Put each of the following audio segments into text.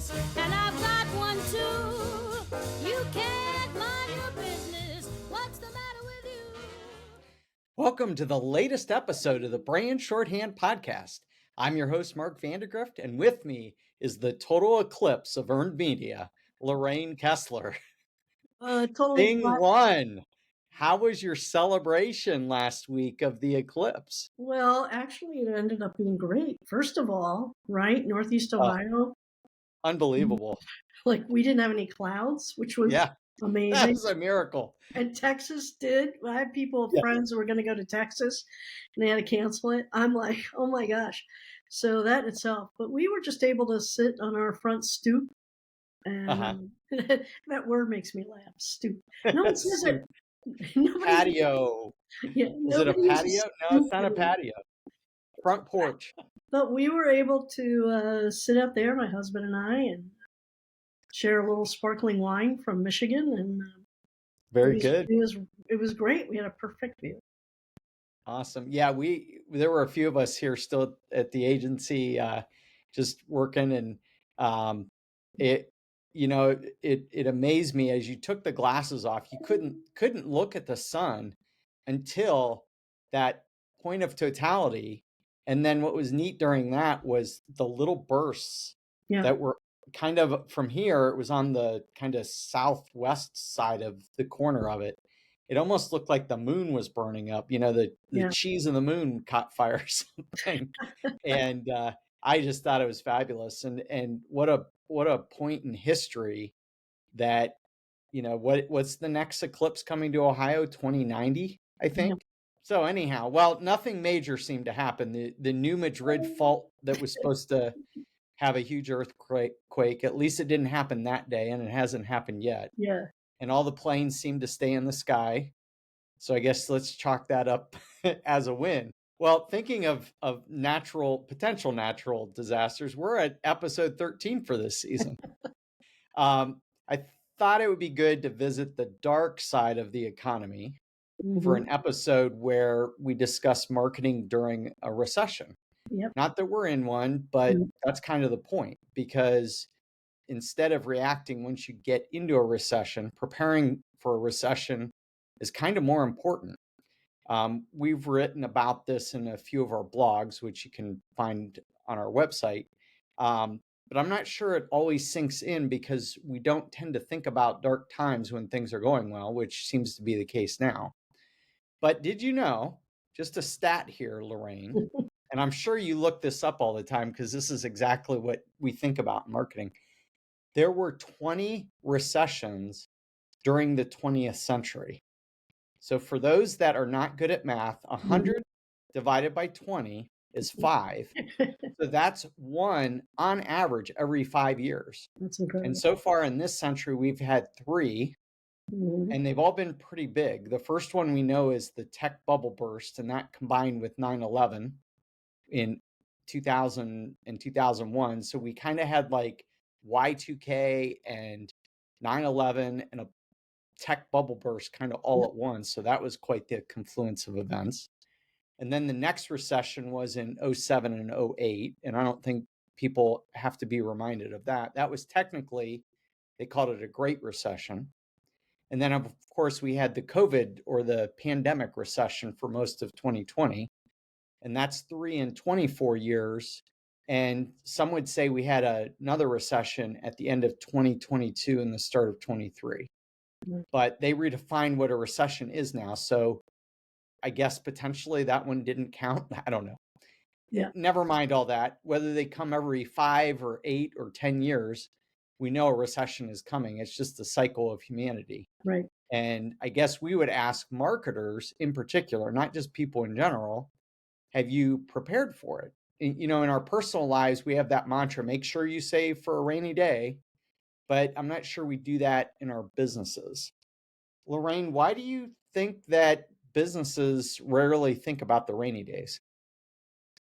business, and I've got one too. You can't mind your business. What's the matter with you? Welcome to the latest episode of the Brand Shorthand podcast. I'm your host, Mark Vandergrift, and with me is the total eclipse of earned media, Lorraine Kessler. Totally Thing flat. one, how was your celebration last week of the eclipse? Well, actually, it ended up being great. First of all, right, Northeast Ohio, Unbelievable. like we didn't have any clouds, which was Yeah, that amazing. was a miracle. And Texas did. I had people, Yeah. friends who were going to go to Texas, and they had to cancel it. I'm like, oh my gosh. So that in itself. But we were just able to sit on our front stoop. And that word makes me laugh. Stoop. No one says it. Patio. Yeah, Is it a nobody uses patio? No, it's stoop not a anymore. patio. Front porch. But we were able to sit out there, my husband and I, and share a little sparkling wine from Michigan, and Very good. It was great. We had a perfect view. Awesome. Yeah, there were a few of us here still at the agency, just working, and it it amazed me as you took the glasses off. You couldn't look at the sun until that point of totality. And then what was neat during that was the little bursts that were kind of from here. It was on the kind of southwest side of the corner of it. It almost looked like the moon was burning up. The cheese in the moon caught fire or something. And I just thought it was fabulous. And what a point in history that, what's the next eclipse coming to Ohio? 2090, I think. Yep. So anyhow, well, nothing major seemed to happen. The New Madrid fault that was supposed to have a huge earthquake, at least it didn't happen that day, and it hasn't happened yet. Yeah. And all the planes seem to stay in the sky. So I guess let's chalk that up as a win. Well, thinking of potential natural disasters, we're at episode 13 for this season. I thought it would be good to visit the dark side of the economy for an episode where we discuss marketing during a recession. Yep. Not that we're in one, but that's kind of the point, because instead of reacting once you get into a recession, preparing for a recession is kind of more important. We've written about this in a few of our blogs, which you can find on our website. But I'm not sure it always sinks in, because we don't tend to think about dark times when things are going well, which seems to be the case now. But did you know, just a stat here, Lorraine, and I'm sure you look this up all the time because this is exactly what we think about in marketing. There were 20 recessions during the 20th century. So for those that are not good at math, 100 divided by 20 is 5. So that's one on average every 5 years. That's incredible. And so far in this century, we've had 3, and they've all been pretty big. The first one we know is the tech bubble burst, and that combined with 9/11 in 2000 and 2001. So we kind of had like Y2K and 9/11 and a tech bubble burst kind of all at once. So that was quite the confluence of events. And then the next recession was in 07 and 08. And I don't think people have to be reminded of that. That was technically, they called it a Great Recession. And then, of course, we had the COVID or the pandemic recession for most of 2020. And that's 3 in 24 years. And some would say we had another recession at the end of 2022 and the start of 23. But they redefined what a recession is now. So I guess potentially that one didn't count. I don't know. Yeah. Never mind all that. Whether they come every 5 or 8 or 10 years, we know a recession is coming. It's just the cycle of humanity. Right. And I guess we would ask marketers in particular, not just people in general, have you prepared for it? In our personal lives, we have that mantra, make sure you save for a rainy day. But I'm not sure we do that in our businesses. Lorraine, why do you think that businesses rarely think about the rainy days?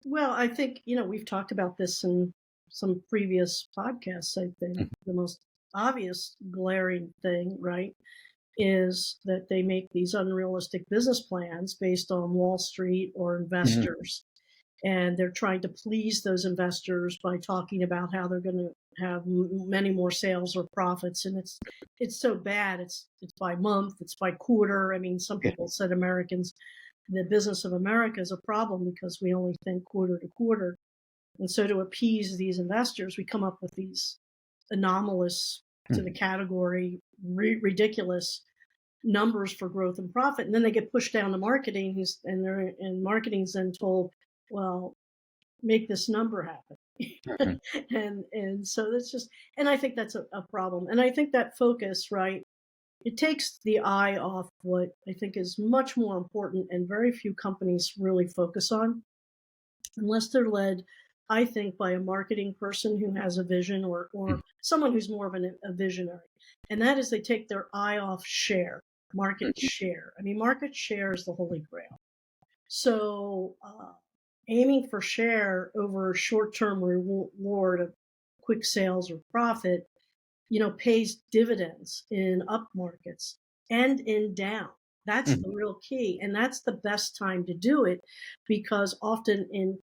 Well, I think, we've talked about this in some previous podcasts. I think the most obvious glaring thing, right, is that they make these unrealistic business plans based on Wall Street or investors. and they're trying to please those investors by talking about how they're going to have many more sales or profits, and it's so bad. It's by month, it's by quarter. I mean, some people said the business of America is a problem because we only think quarter to quarter, and so to appease these investors, we come up with these anomalous to the category ridiculous numbers for growth and profit, and then they get pushed down to marketing, and marketing's then told, well, make this number happen. And so that's just, and I think that's a problem. And I think that focus, right, it takes the eye off what I think is much more important and very few companies really focus on, unless they're led, I think, by a marketing person who has a vision, or someone who's more of a visionary. And that is, they take their eye off market share. I mean, market share is the holy grail. So aiming for share over short-term reward of quick sales or profit, pays dividends in up markets and in down. That's the real key. And that's the best time to do it, because often in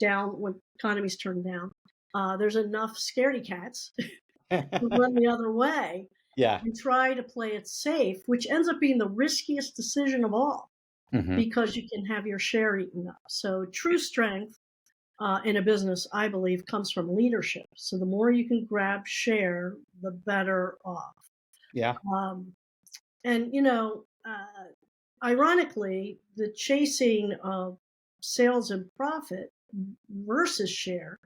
down, when economies turn down, there's enough scaredy cats who run the other way and try to play it safe, which ends up being the riskiest decision of all, because you can have your share eaten up. So true strength in a business, I believe, comes from leadership. So the more you can grab share, the better off. Yeah. And, ironically, the chasing of sales and profit versus share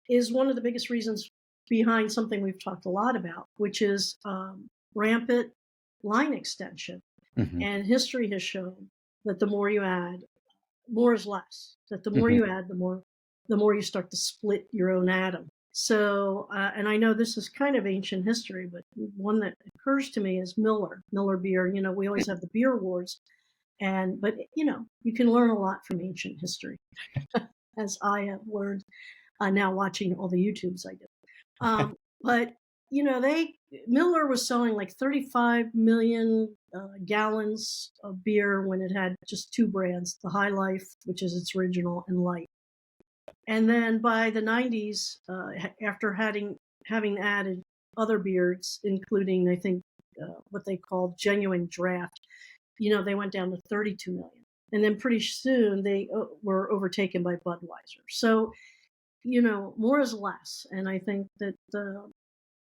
is one of the biggest reasons behind something we've talked a lot about, which is rampant line extension. And history has shown that the more you add, more is less. That the more you add, the more you start to split your own atom. So, and I know this is kind of ancient history, but one that occurs to me is Miller beer. We always have the beer awards, but you can learn a lot from ancient history, as I have learned now watching all the YouTubes I do. But Miller was selling like 35 million gallons of beer when it had just two brands, the High Life, which is its original, and Light. And then by the 90s, after having added other beers, including, I think, what they called genuine draft, they went down to 32 million. And then pretty soon they were overtaken by Budweiser. So, more is less. And I think that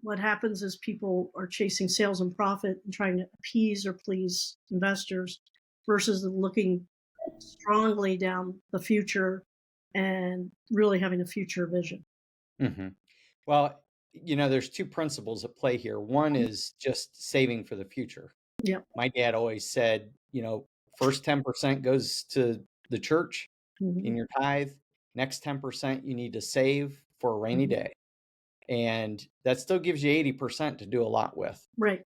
what happens is people are chasing sales and profit and trying to appease or please investors versus looking strongly down the future and really having a future vision. Well, there's two principles at play here. One is just saving for the future. Yep. My dad always said, first 10% goes to the church in your tithe. Next 10% you need to save for a rainy day. And that still gives you 80% to do a lot with. Right.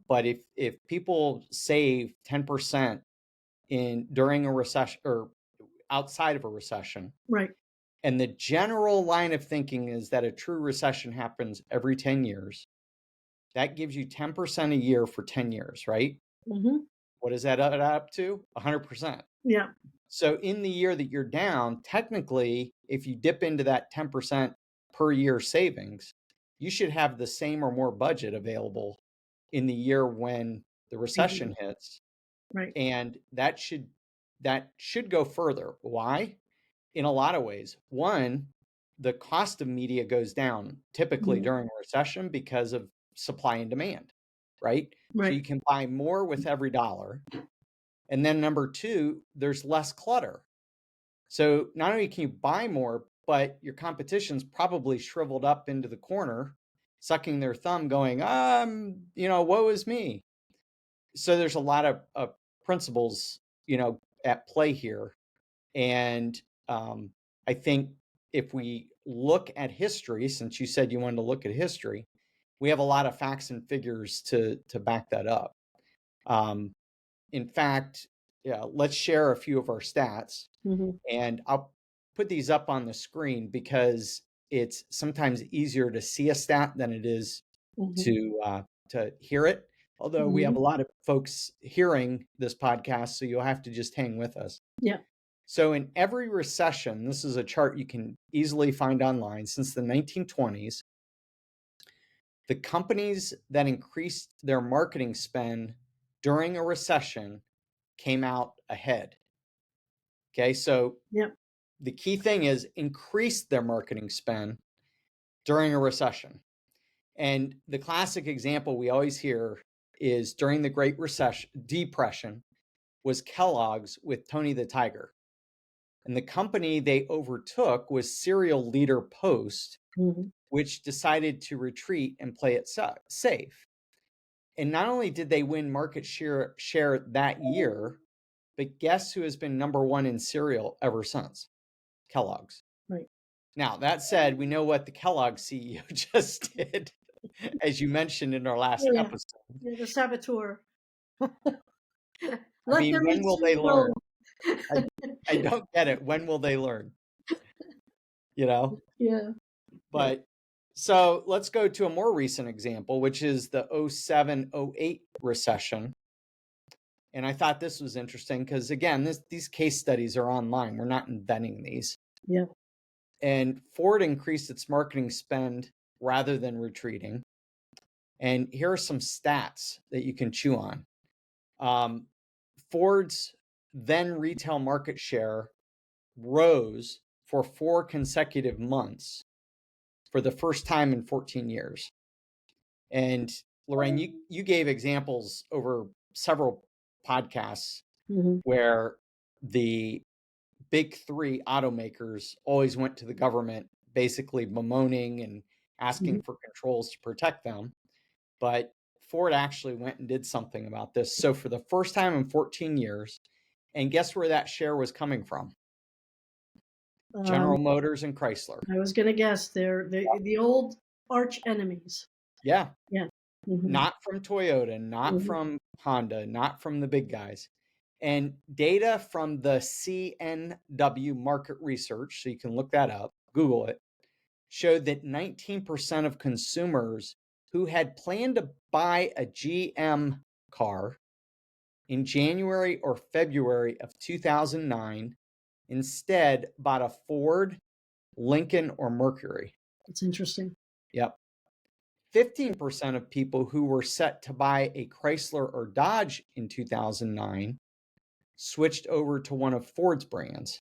But if people save 10% during a recession or outside of a recession, right, and the general line of thinking is that a true recession happens every 10 years, that gives you 10% a year for 10 years, right? What does that add up to? 100%. Yeah. So in the year that you're down, technically, if you dip into that 10% per year savings, you should have the same or more budget available in the year when the recession hits. Right. And that should go further. Why? In a lot of ways. One, the cost of media goes down typically during a recession because of supply and demand, right? So you can buy more with every dollar. And then number two, there's less clutter. So not only can you buy more, but your competition's probably shriveled up into the corner, sucking their thumb going, woe is me. So there's a lot of principles, at play here. And I think if we look at history, since you said you wanted to look at history, we have a lot of facts and figures to back that up. In fact, let's share a few of our stats, and I'll put these up on the screen because it's sometimes easier to see a stat than it is to hear it. Although we have a lot of folks hearing this podcast, so you'll have to just hang with us. Yeah. So in every recession, this is a chart you can easily find online since the 1920s, the companies that increased their marketing spend during a recession came out ahead. Okay, so Yep. the key thing is increase their marketing spend during a recession. And the classic example we always hear is during the Great Depression was Kellogg's with Tony the Tiger. And the company they overtook was cereal leader Post, which decided to retreat and play it safe. And not only did they win market share that year, but guess who has been number one in cereal ever since? Kellogg's. Right. Now, that said, we know what the Kellogg CEO just did, as you mentioned in our last episode. Yeah, the saboteur. I mean, when will they learn? I don't get it. When will they learn? Yeah. But so let's go to a more recent example, which is the 07-08 recession. And I thought this was interesting because, again, these case studies are online. We're not inventing these. Yeah. And Ford increased its marketing spend rather than retreating. And here are some stats that you can chew on. Ford's then retail market share rose for 4 consecutive months for the first time in 14 years. And Lorraine, you gave examples over several podcasts where the big three automakers always went to the government, basically bemoaning and asking for controls to protect them. But Ford actually went and did something about this. So for the first time in 14 years, and guess where that share was coming from? General Motors and Chrysler. I was going to guess they're the old arch enemies. Yeah. Yeah. Not from Toyota, not from Honda, not from the big guys. And data from the CNW market research, so you can look that up, Google it, showed that 19% of consumers who had planned to buy a GM car in January or February of 2009 instead bought a Ford, Lincoln, or Mercury. That's interesting. Yep. 15% of people who were set to buy a Chrysler or Dodge in 2009 switched over to one of Ford's brands.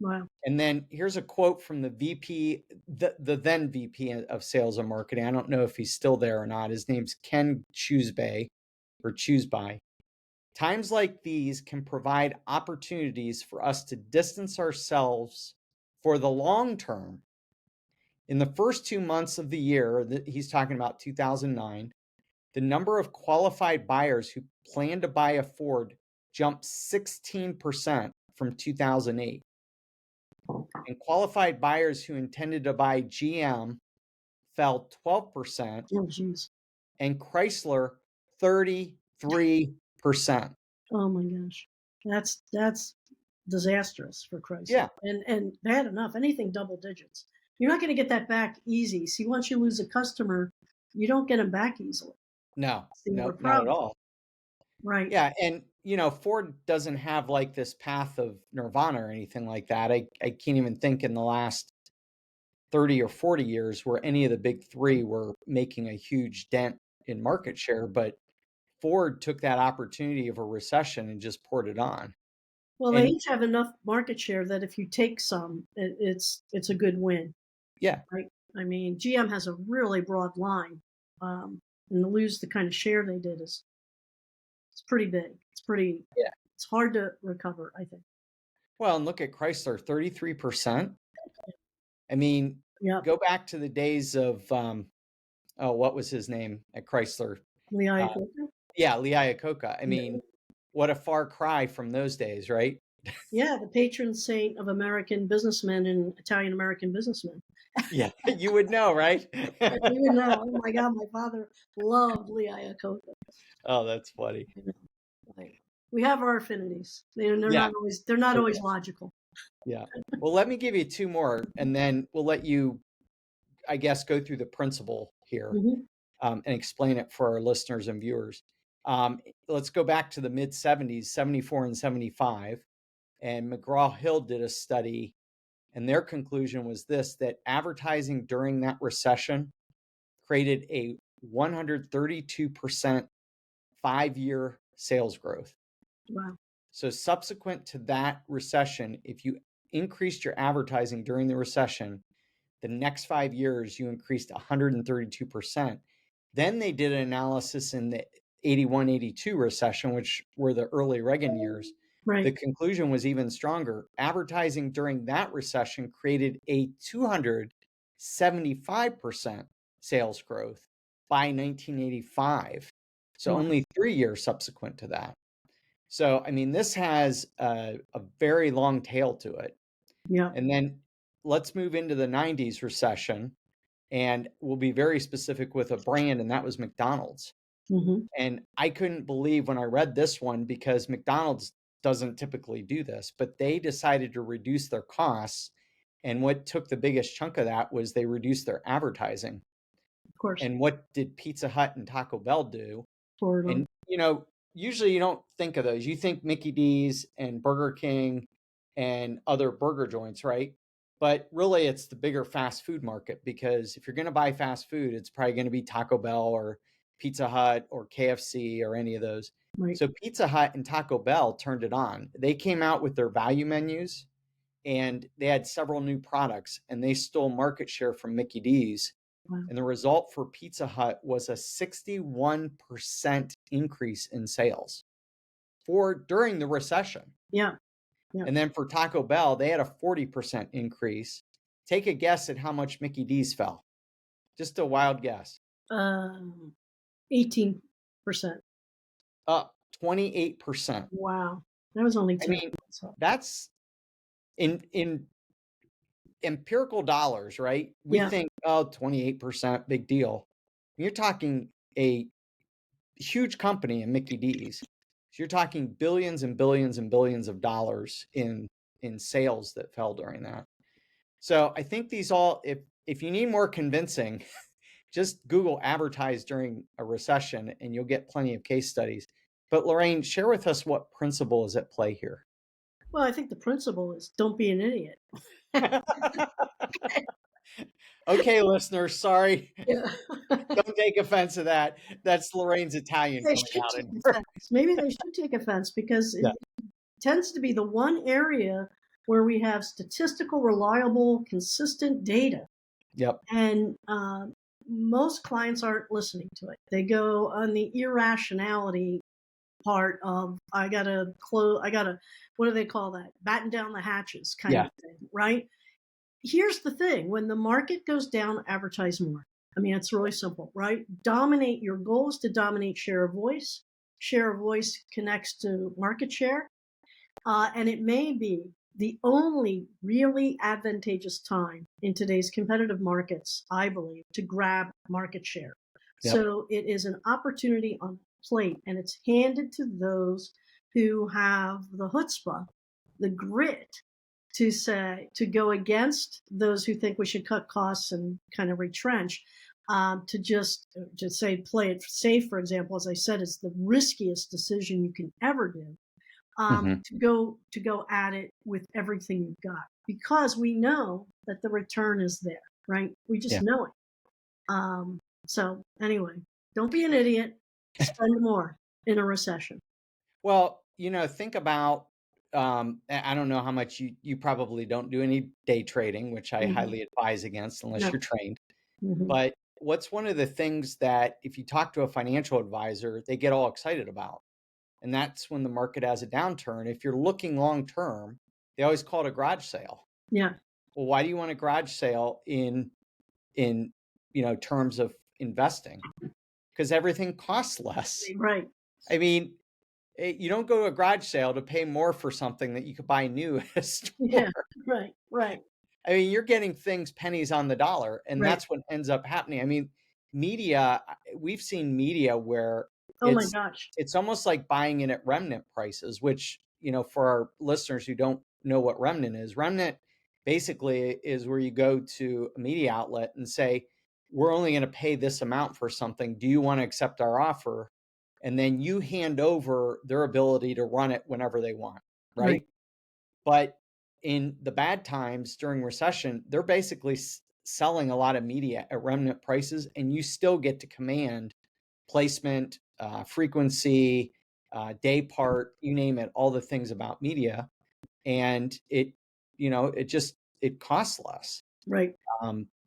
Wow. And then here's a quote from the VP, the then VP of sales and marketing. I don't know if he's still there or not. His name's Ken Chooseby. Times like these can provide opportunities for us to distance ourselves for the long term. In the first 2 months of the year, he's talking about 2009, the number of qualified buyers who plan to buy a Ford jumped 16% from 2008. And qualified buyers who intended to buy GM fell 12%. Oh, geez. And Chrysler 33%. Oh my gosh. That's disastrous for Chrysler. Yeah. And bad enough. Anything double digits. You're not going to get that back easy. See, once you lose a customer, you don't get them back easily. No, not at all. Right. Yeah. And, Ford doesn't have like this path of nirvana or anything like that. I can't even think in the last 30 or 40 years where any of the big three were making a huge dent in market share. But Ford took that opportunity of a recession and just poured it on. Well, they each have enough market share that if you take some, it's a good win. Yeah. Right. I mean, GM has a really broad line, and to lose the kind of share they did it's pretty big. It's hard to recover, I think. Well, and look at Chrysler, 33%. I mean, go back to the days of, what was his name at Chrysler? Lee Iacocca? Yeah, Lee Iacocca. I mean, what a far cry from those days, right? Yeah, the patron saint of American businessmen and Italian-American businessmen. Yeah, you would know, right? You would know. Oh my God, my father loved Lee Iacocca. Oh, that's funny. We have our affinities. They're not always logical. Yeah. Well, let me give you 2 more, and then we'll let you, I guess, go through the principle here and explain it for our listeners and viewers. Let's go back to the mid-70s, 74 and 75. And McGraw-Hill did a study, and their conclusion was this, that advertising during that recession created a 132% 5-year sales growth. Wow. So subsequent to that recession, if you increased your advertising during the recession, the next 5 years you increased 132%. Then they did an analysis in the 81, 82 recession, which were the early Reagan years. Right. The conclusion was even stronger. Advertising during that recession created a 275% sales growth by 1985. So Wow. only 3 years subsequent to that. So, I mean, this has a very long tail to it. Yeah. And then let's move into the 90s recession, and we'll be very specific with a brand, and that was McDonald's. Mm-hmm. And I couldn't believe when I read this one, because McDonald's doesn't typically do this, but they decided to reduce their costs. And what took the biggest chunk of that was they reduced their advertising. Of course. And what did Pizza Hut and Taco Bell do? Forward on. And, you know, usually you don't think of those. You think Mickey D's and Burger King and other burger joints, right? But really, it's the bigger fast food market, because if you're going to buy fast food, it's probably going to be Taco Bell or Pizza Hut or KFC or any of those. Right. So Pizza Hut and Taco Bell turned it on. They came out with their value menus, and they had several new products, and they stole market share from Mickey D's. Wow. And the result for Pizza Hut was a 61% increase in sales during the recession. Yeah. Yeah. And then for Taco Bell, they had a 40% increase. Take a guess at how much Mickey D's fell. Just a wild guess. 18%. Up 28%. Wow. That was only 10. I mean, that's in empirical dollars, right? We think, oh, 28%, big deal. You're talking a huge company in Mickey D's. So you're talking billions and billions and billions of dollars in sales that fell during that. So I think these all, if you need more convincing, just Google advertise during a recession and you'll get plenty of case studies. But Lorraine, share with us what principle is at play here. Well, I think the principle is don't be an idiot. Okay, listeners, sorry. Yeah. Don't take offense to that. That's Lorraine's Italian They coming should out. take offense. Maybe they should take offense, because it tends to be the one area where we have statistical, reliable, consistent data. Yep. And most clients aren't listening to it. They go on the irrationality part of, I gotta, what do they call that? Batten down the hatches kind of thing, right? Here's the thing. When the market goes down, advertise more. I mean, it's really simple, right? Dominate. Your goal is to dominate share of voice. Share of voice connects to market share. And it may be the only really advantageous time in today's competitive markets, I believe, to grab market share. Yep. So it is an opportunity on the plate, and it's handed to those who have the chutzpah, the grit, to go against those who think we should cut costs and kind of retrench, to just say play it safe, for example, as I said, is the riskiest decision you can ever do. To go at it with everything you've got, because we know that the return is there, right? We just know it. So anyway, don't be an idiot. Spend more in a recession. Well, think about, I don't know how much you probably don't do any day trading, which I highly advise against unless you're trained. But what's one of the things that if you talk to a financial advisor, they get all excited about? And that's when the market has a downturn. If you're looking long term, they always call it a garage sale. Yeah. Well, why do you want a garage sale in terms of investing? Because everything costs less. Right. I mean, you don't go to a garage sale to pay more for something that you could buy new at a store. Yeah. Right. I mean, you're getting things pennies on the dollar, and that's what ends up happening. I mean, media, we've seen media where my gosh, it's almost like buying it at remnant prices, which, for our listeners who don't know what remnant basically is where you go to a media outlet and say, we're only going to pay this amount for something. Do you want to accept our offer? And then you hand over their ability to run it whenever they want, right? But in the bad times during recession, they're basically selling a lot of media at remnant prices, and you still get to command placement, frequency, day part, you name it, all the things about media. And it costs less. Right.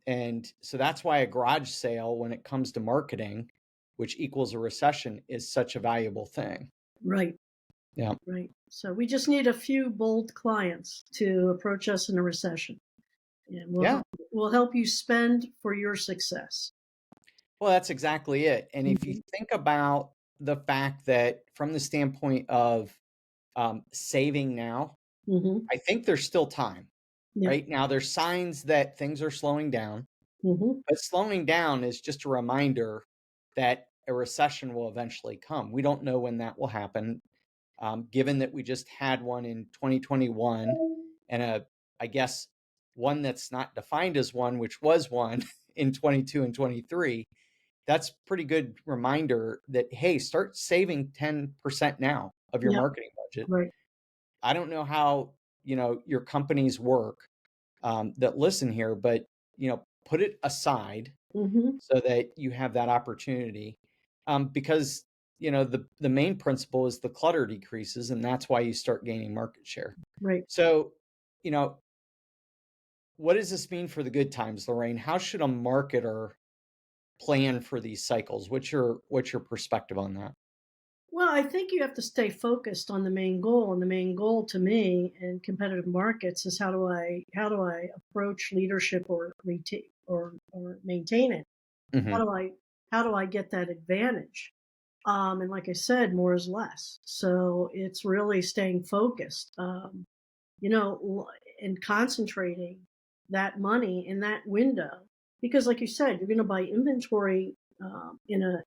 And so that's why a garage sale, when it comes to marketing, which equals a recession, is such a valuable thing. Right. Yeah. Right. So we just need a few bold clients to approach us in a recession. And we'll help you spend for your success. Well, that's exactly it. And if you think about the fact that from the standpoint of saving now, I think there's still time. Yeah. Right now, there's signs that things are slowing down, but slowing down is just a reminder that a recession will eventually come. We don't know when that will happen, given that we just had one in 2021 and I guess, one that's not defined as one, which was one in 22 and 23. That's pretty good reminder that, hey, start saving 10% now of your marketing budget. Right. I don't know how, your companies work that listen here, but, put it aside so that you have that opportunity. Because, the main principle is the clutter decreases, and that's why you start gaining market share. Right. So, what does this mean for the good times, Lorraine? How should a marketer plan for these cycles? What's your perspective on that? Well, I think you have to stay focused on the main goal, and the main goal to me in competitive markets is how do I approach leadership or retain or maintain it? How do I get that advantage? And like I said, more is less. So it's really staying focused, and concentrating that money in that window. Because like you said, you're going to buy inventory in a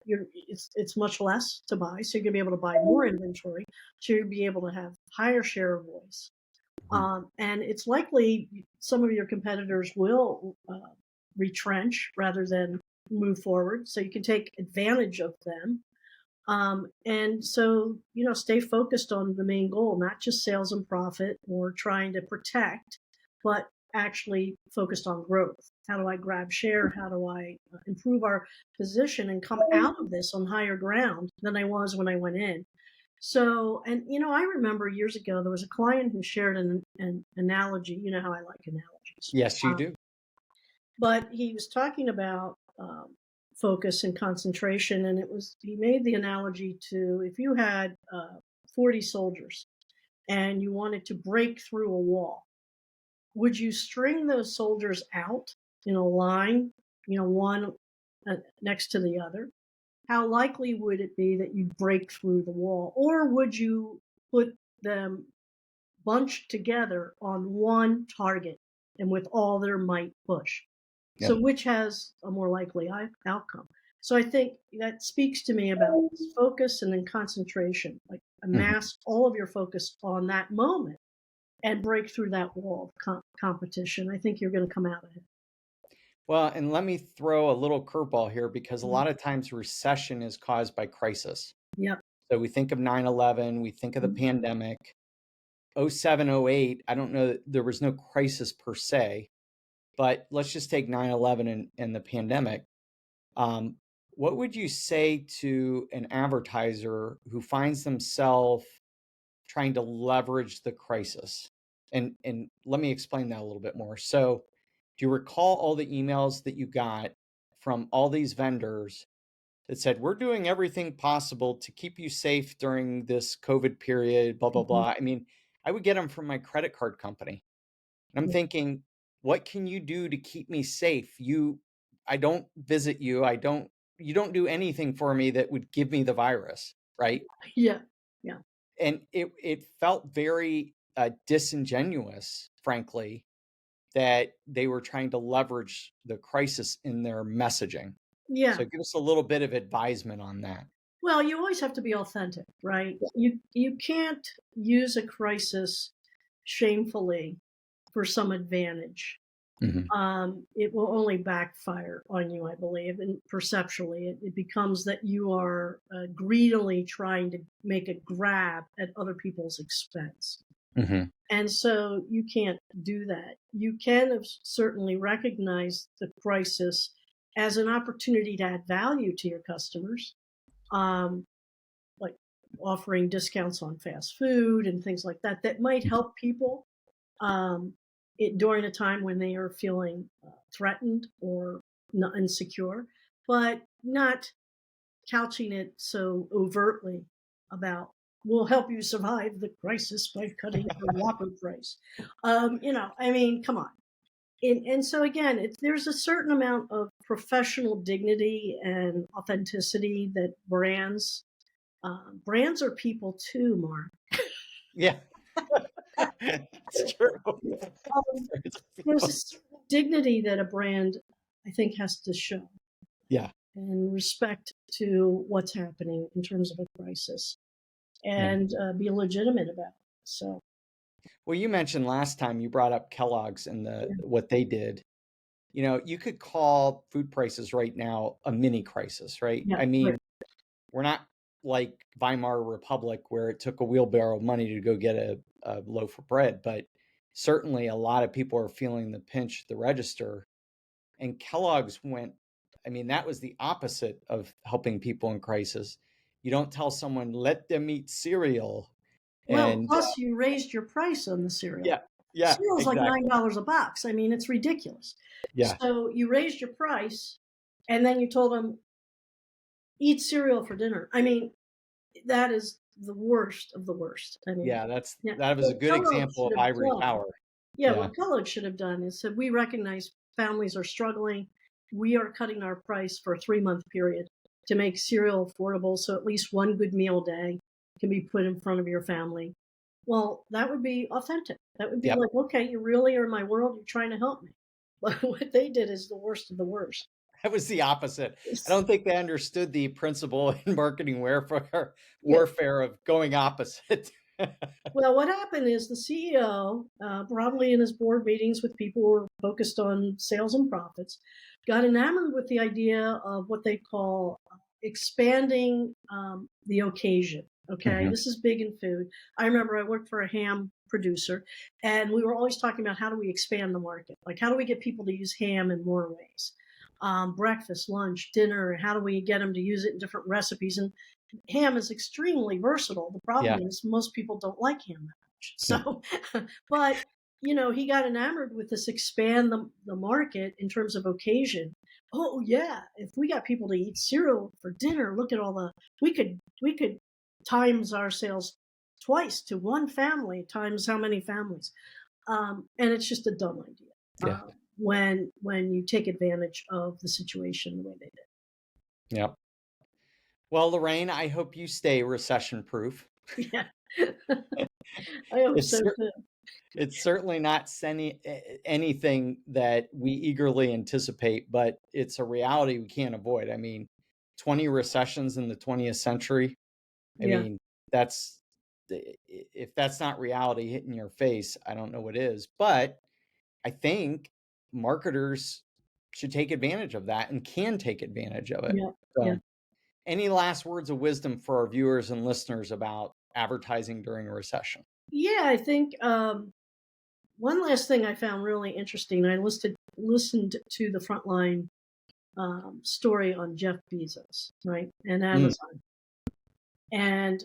it's much less to buy, so you're gonna be able to buy more inventory, so you'll be able to have higher share of voice. And it's likely some of your competitors will retrench rather than move forward, so you can take advantage of them. And so, stay focused on the main goal, not just sales and profit or trying to protect, but actually focused on growth. How do I grab share? How do I improve our position and come out of this on higher ground than I was when I went in? So, and I remember years ago there was a client who shared an analogy. You know how I like analogies. Yes, you do. But he was talking about focus and concentration, and he made the analogy to if you had 40 soldiers and you wanted to break through a wall, would you string those soldiers out in a line, one next to the other? How likely would it be that you'd break through the wall? Or would you put them bunched together on one target and with all their might push? So which has a more likely outcome? So I think that speaks to me about focus and then concentration, like amass all of your focus on that moment and break through that wall of competition. I think you're going to come out of it. Well, and let me throw a little curveball here, because a lot of times recession is caused by crisis. Yep. So we think of 9/11, we think of the pandemic. 07, 08, I don't know, there was no crisis per se, but let's just take 9/11 and the pandemic. What would you say to an advertiser who finds themselves trying to leverage the crisis? And let me explain that a little bit more. So, do you recall all the emails that you got from all these vendors that said, we're doing everything possible to keep you safe during this COVID period, blah, blah, blah? I mean, I would get them from my credit card company. And I'm thinking, what can you do to keep me safe? I don't visit you. You don't do anything for me that would give me the virus, right? Yeah. Yeah. And it felt very disingenuous, frankly, that they were trying to leverage the crisis in their messaging. Yeah. So give us a little bit of advisement on that. Well, you always have to be authentic, right? You can't use a crisis shamefully for some advantage. It will only backfire on you, I believe, and perceptually, it becomes that you are greedily trying to make a grab at other people's expense. Mm-hmm. And so you can't do that. You can have certainly recognize the crisis as an opportunity to add value to your customers, like offering discounts on fast food and things like that, that might help people during a time when they are feeling threatened or insecure, but not couching it so overtly about we'll help you survive the crisis by cutting the Whopper price. I mean, come on. And so again, there's a certain amount of professional dignity and authenticity that brands are people too, Mark. Yeah. It's true. There's a certain dignity that a brand, I think, has to show, Yeah. and respect to what's happening in terms of a crisis, and be legitimate about it. So, Well, you mentioned last time you brought up Kellogg's and what they did. You could call food prices right now a mini crisis, right? yeah, I mean, right. we're not like Weimar Republic where it took a wheelbarrow of money to go get a loaf of bread, but certainly a lot of people are feeling the pinch at the register. And Kellogg's that was the opposite of helping people in crisis. You don't tell someone, let them eat cereal. Well, And plus you raised your price on the cereal. yeah, Cereal's like exactly. $9 a box. I mean, it's ridiculous. Yeah, So you raised your price, and then you told them, eat cereal for dinner. I mean, that is the worst of the worst. I mean, yeah, yeah. that was a What good Kellogg example should of have ivory done, tower. yeah, Yeah, what Kellogg should have done is said, we recognize families are struggling. We are cutting our price for a 3-month period to make cereal affordable, so at least one good meal a day can be put in front of your family. Well, that would be authentic. That would be yep. like, okay, you really are in my world. You're trying to help me. But what they did is the worst of the worst. That was the opposite. I It's- don't think they understood the principle in marketing yeah. warfare of going opposite. Well, what happened is the CEO, probably in his board meetings with people who were focused on sales and profits, got enamored with the idea of what they call expanding the occasion. Okay, Mhm. this is big in food. I remember I worked for a ham producer, and we were always talking about how do we expand the market? Like, how do we get people to use ham in more ways? Breakfast, lunch, dinner, how do we get them to use it in different recipes? And ham is extremely versatile. The Yeah, problem is most people don't like ham that much. no, So, but he got enamored with this expand the market in terms of occasion. Oh yeah, if we got people to eat cereal for dinner, look at all we could times our sales twice to one family times how many families. And it's just a dumb idea. yeah, When you take advantage of the situation the way they yeah. Well, Lorraine, I hope you stay recession proof. did. Yeah. I hope It's so cer- too. it's certainly not anything that we eagerly anticipate, but it's a reality we can't avoid. I mean, 20 recessions in the 20th century. I Yeah. mean, that's if that's not reality hitting your face, I don't know what is. But I think marketers should take advantage of that and can take advantage of it. Yeah. Yeah. So, any last words of wisdom for our viewers and listeners about advertising during a recession? Yeah, I think one last thing I found really interesting. I listened to the Frontline story on Jeff Bezos, right, and Mm, Amazon. And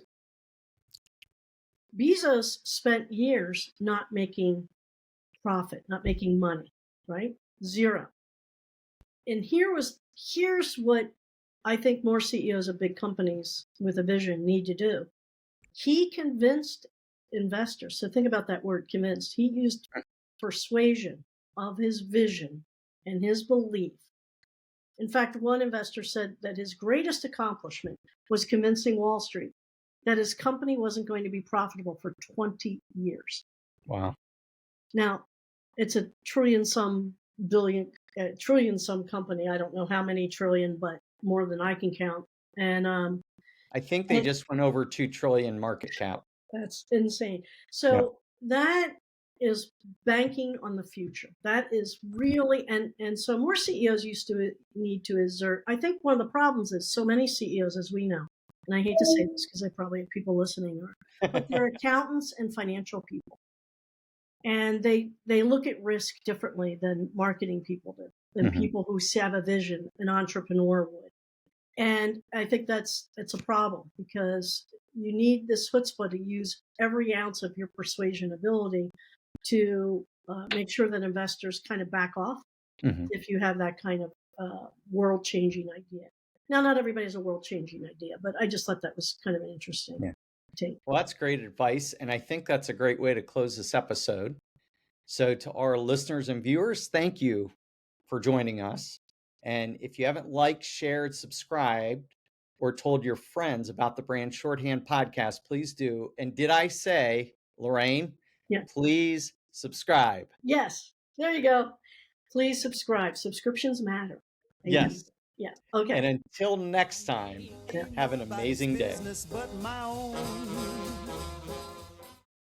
Bezos spent years not making profit, not making money, right? Zero. And here's what I think more CEOs of big companies with a vision need to do. He convinced investors. So think about that word, convinced. He used persuasion of his vision and his belief. In fact, one investor said that his greatest accomplishment was convincing Wall Street that his company wasn't going to be profitable for 20 years. wow. Now, it's a trillion some company. I don't know how many trillion, but more than I can count. And I think they just went over 2 trillion market cap. that's insane. Yeah. So that is banking on the future. That is really, and so more CEOs need to exert. I think one of the problems is so many CEOs, as we know, and I hate to say this because I probably have people listening are, but they're accountants and financial people. And they look at risk differently than marketing people do, than people who have a vision, an entrepreneur would. And I think that's a problem, because you need this chutzpah to use every ounce of your persuasion ability to make sure that investors kind of back off if you have that kind of world-changing idea. Now, not everybody has a world-changing idea, but I just thought that was kind of an interesting take. Well, that's great advice. And I think that's a great way to close this episode. So to our listeners and viewers, thank you for joining us. And if you haven't liked, shared, subscribed, or told your friends about the Brand Shorthand podcast, please do. And did I say, Lorraine, please subscribe? Yes, there you go. Please subscribe. Subscriptions matter. Yes. Yeah. Okay. And until next time, have an amazing day.